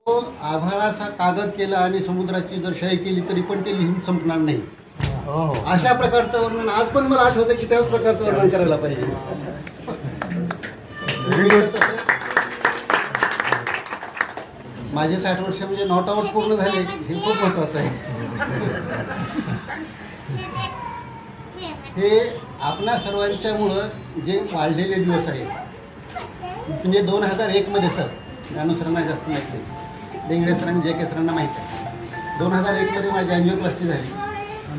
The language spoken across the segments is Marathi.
आभाळाचा कागद केला आणि समुद्राची जर शाई केली तरी पण ते लिहून संपणार नाही. अशा प्रकारचं वर्णन आज पण मला आठवतं की त्याच प्रकारचं वर्णन करायला पाहिजे. माझे 60 वर्ष म्हणजे नॉट आउट पूर्ण झाले हे खूप महत्वाचं आहे. हे आपणा सर्वांच्यामुळं जे वाढलेले दिवस आहेत म्हणजे 2001 मध्ये सर ज्ञानू सरांना जास्त माहिती आहे, डेंगरे सरांनी JK सरांना माहिती आहे. 2001 मध्ये माझी अँजिओप्लास्टी झाली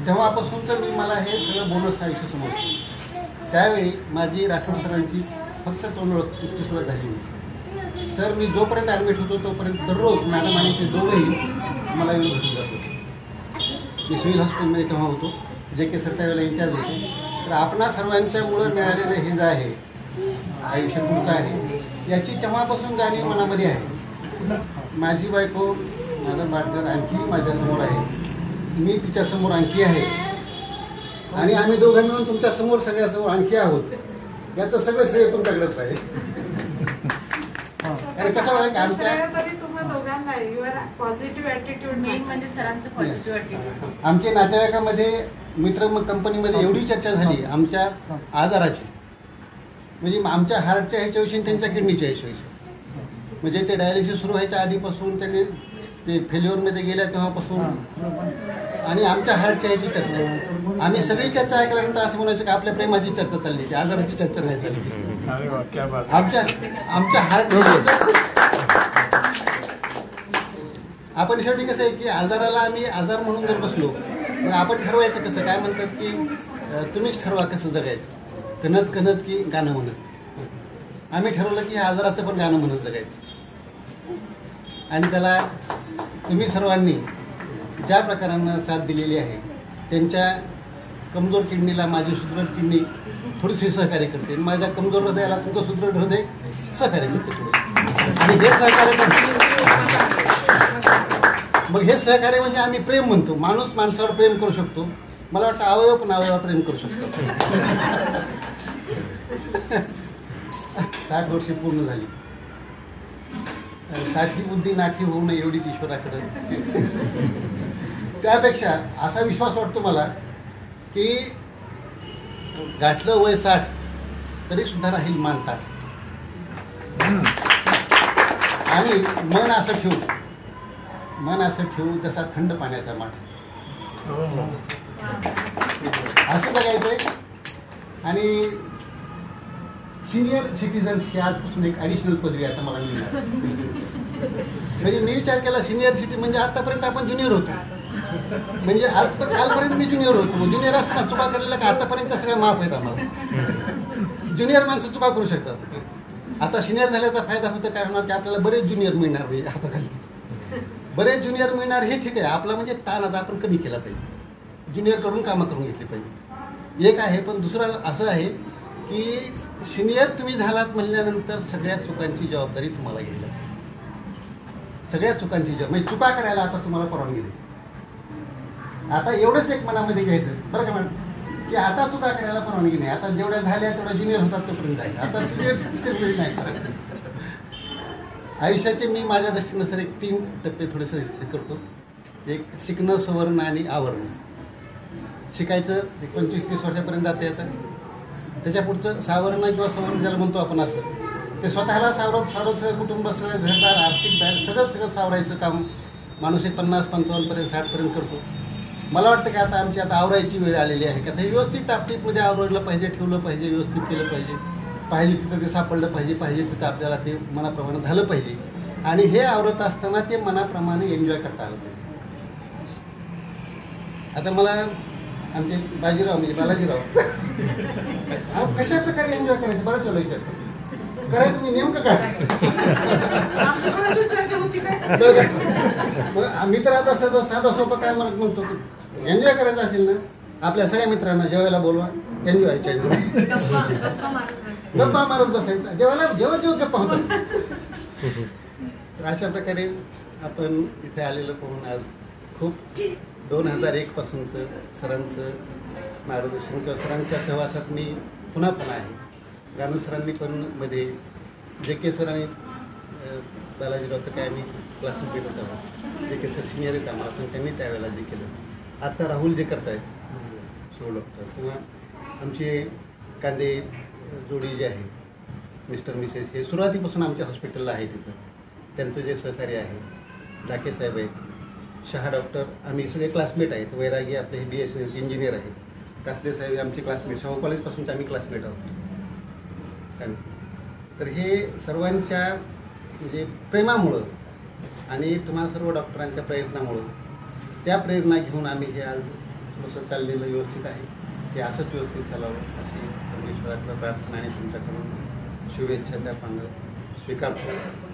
तेव्हापासून तर मला हे सगळं बोनस आयुष्य समोर. त्यावेळी माझी राठोड सरांची फक्त तोंडओळख इतकी सुरुवात झाली होती. सर मी जोपर्यंत ॲडमिट होतो तोपर्यंत दररोज मॅडम आणि ते दोघंही मला येऊन भेटून जात होते. मी सिव्हिल हॉस्पिटलमध्ये तेव्हा होतो, JK सर त्यावेळेला इन्चार्ज होते. तर आपणा सर्वांच्यामुळं मिळालेलं हे जे आहे आयुष्य तुमचं आहे याची तेव्हापासून जाणीव मनामध्ये आहे. माझी बायको माझा पार्टनर आणखी माझ्यासमोर आहे, मी तिच्यासमोर आणखी आहे आणि आम्ही दोघं मिळून तुमच्यासमोर सगळ्यासमोर आणखी आहोत. याचं सगळं श्रेय तुमच्याकडेच आहे. आणि कसं आहे की आमच्या नातेवाईकामध्ये मित्र कंपनीमध्ये एवढी चर्चा झाली आमच्या आजाराची, म्हणजे आमच्या हार्टच्या ह्याच्याविषयी त्यांच्या किडनीच्या ह्याच्याविषयी. म्हणजे ते डायलिसिस सुरू व्हायच्या आधीपासून त्यांनी ते फेल्युअरमध्ये गेल्या तेव्हापासून आणि आमच्या हार्टच्या ह्याची चर्चा. आम्ही सगळी चर्चा ऐकल्यानंतर असं म्हणायचं की आपल्या प्रेमाची चर्चा चालली, ती आजाराची चर्चा नाही चालली. आमच्या हार्ट आपण शेवटी कसं आहे की आजाराला आम्ही आजार म्हणून जर बसलो तर आपण ठरवायचं कसं, काय म्हणतात की तुम्हीच ठरवा कसं जगायचं, कणत कणत की गाणं म्हणत. आम्ही ठरवलं की ह्या आजाराचं पण गाणं म्हणत जगायचं. आणि त्याला तुम्ही सर्वांनी ज्या प्रकारानं साथ दिलेली आहे त्यांच्या कमजोर किडनीला माझी सुदृढ किडनी थोडीशी सहकार्य करते, माझ्या कमजोर हृदयाला तुमचं सुदृढ हृदय सहकार्य करते थोडं. आणि हे सहकार्य करते मग हे सहकार्य म्हणजे आम्ही प्रेम म्हणतो. माणूस माणसावर प्रेम करू शकतो, मला वाटतं अवयव पण अवयवावर प्रेम करू शकतो. 60 वर्षे पूर्ण झाली, 60 बुद्धी नाठी होऊ नये एवढीच ईश्वराकडे. त्यापेक्षा असा विश्वास वाटतो मला की गाठलं वय 60 तरी सुद्धा राहील मान ताठ. आणि मन असं ठेवू जसा थंड पाण्याचा माठ असं बघायचंय. आणि सिनियर सिटीजन्स ही आजपासून एक ॲडिशनल पदवी आता मला मिळणार. म्हणजे मी विचार केला सिनियर सिटी म्हणजे आतापर्यंत आपण ज्युनियर होतो, म्हणजे कालपर्यंत मी ज्युनियर होतो. ज्युनियर असताना चुका केलेल्या का आतापर्यंत सगळ्या माफ आहेत आम्हाला. ज्युनियर माणसं चुका करू शकतात. आता सिनियर झाल्याचा फायदा होतो काय होणार की आपल्याला बरेच ज्युनियर मिळणार, म्हणजे हाताखाली बरेच ज्युनियर मिळणार. हे ठीक आहे, आपला म्हणजे ताण आता आपण कमी केला पाहिजे, ज्युनियर कडून कामं करून घेतली पाहिजे. एक आहे, पण दुसरं असं आहे की सिनियर तुम्ही झालात म्हणल्यानंतर सगळ्या चुकांची जबाबदारी तुम्हाला घ्यायला, सगळ्या चुकांची म्हणजे चुका करायला आता तुम्हाला परवानगी नाही. आता एवढंच एक मनामध्ये घ्यायचं बरं का मॅडम की आता चुका करायला परवानगी नाही. आता जेवढ्या झाल्या तेवढ्या ज्युनियर होतात तोपर्यंत जाईल, आता सिनियर नाही करायचं. आयुष्याचे मी माझ्या दृष्टीनं सर एक 3 टप्पे थोडेसे करतो. एक शिकणं, सवरण आणि आवरण. शिकायचं 25-30 वर्षापर्यंत जाते येतं. त्याच्या पुढचं सावरणं किंवा सवरण ज्याला म्हणतो आपण, असं ते स्वतःला सावरत सगळं कुटुंब, सगळं घरदार, आर्थिक बाहेर सगळं सावरायचं काम माणूस 50-55 पर्यंत 60 पर्यंत करतो. मला वाटतं की आता आमची आवरायची वेळ आलेली आहे की आता व्यवस्थित टापटीपमध्ये आवरलं पाहिजे, ठेवलं पाहिजे, व्यवस्थित केलं पाहिजे, पाहिजे तिथं ते सापडलं पाहिजे, पाहिजे तिथं आपल्याला ते मनाप्रमाणे झालं पाहिजे. आणि हे आवरत असताना ते मनाप्रमाणे एन्जॉय करता आलं पाहिजे. आता मला आमचे बाजीराव म्हणजे बालाजीराव कशा प्रकारे एन्जॉय करायचं बरंच वेळा विचार करायचं मी नेमकं काय. आम्ही तर आता साधा सोपं काय म्हणतो की एन्जॉय करायचं असेल ना आपल्या सगळ्या मित्रांना जेवायला बोलवा, एन्जॉय गप्पा मारत बसायचं, जेव्हा गप्पा होतात. अशा प्रकारे आपण इथे आलेलं पाहून आज खूप 2001 पासूनचं सरांचं मार्गदर्शन किंवा सरांच्या सहवासात मी पुन्हा आहे. गानू सरांनी पण मध्ये JK सर आणि बालाजीराव तर काय मी क्लासमेट होता जे की सर सिनियर आहेत आम्हाला, पण त्यांनी त्यावेळेला जे केलं. आत्ता राहुल जे करतायत सो डॉक्टर, किंवा आमचे कांदे जोडी जे आहे मिस्टर मिसेस, हे सुरुवातीपासून आमच्या हॉस्पिटलला आहे तिथं. त्यांचं जे सहकार्य आहे, डाके साहेब आहेत, शहा डॉक्टर, आम्ही सगळे क्लासमेट आहेत. वैरागी आपले हे BSc इंजिनियर आहेत. कासले साहेब हे आमचे क्लासमेट, शाहू कॉलेजपासूनचे आम्ही क्लासमेट आहोत. तर हे सर्वांच्या म्हणजे प्रेमामुळं आणि तुम्हाला सर्व डॉक्टरांच्या प्रयत्नामुळं, त्या प्रेरणा घेऊन आम्ही हे आज थोडंसं चाललेलं व्यवस्थित आहे. ते असंच व्यवस्थित चालावं अशी परमेश्वराकडे प्रार्थना आणि तुमच्याकडून शुभेच्छा त्या स्वीकारतो.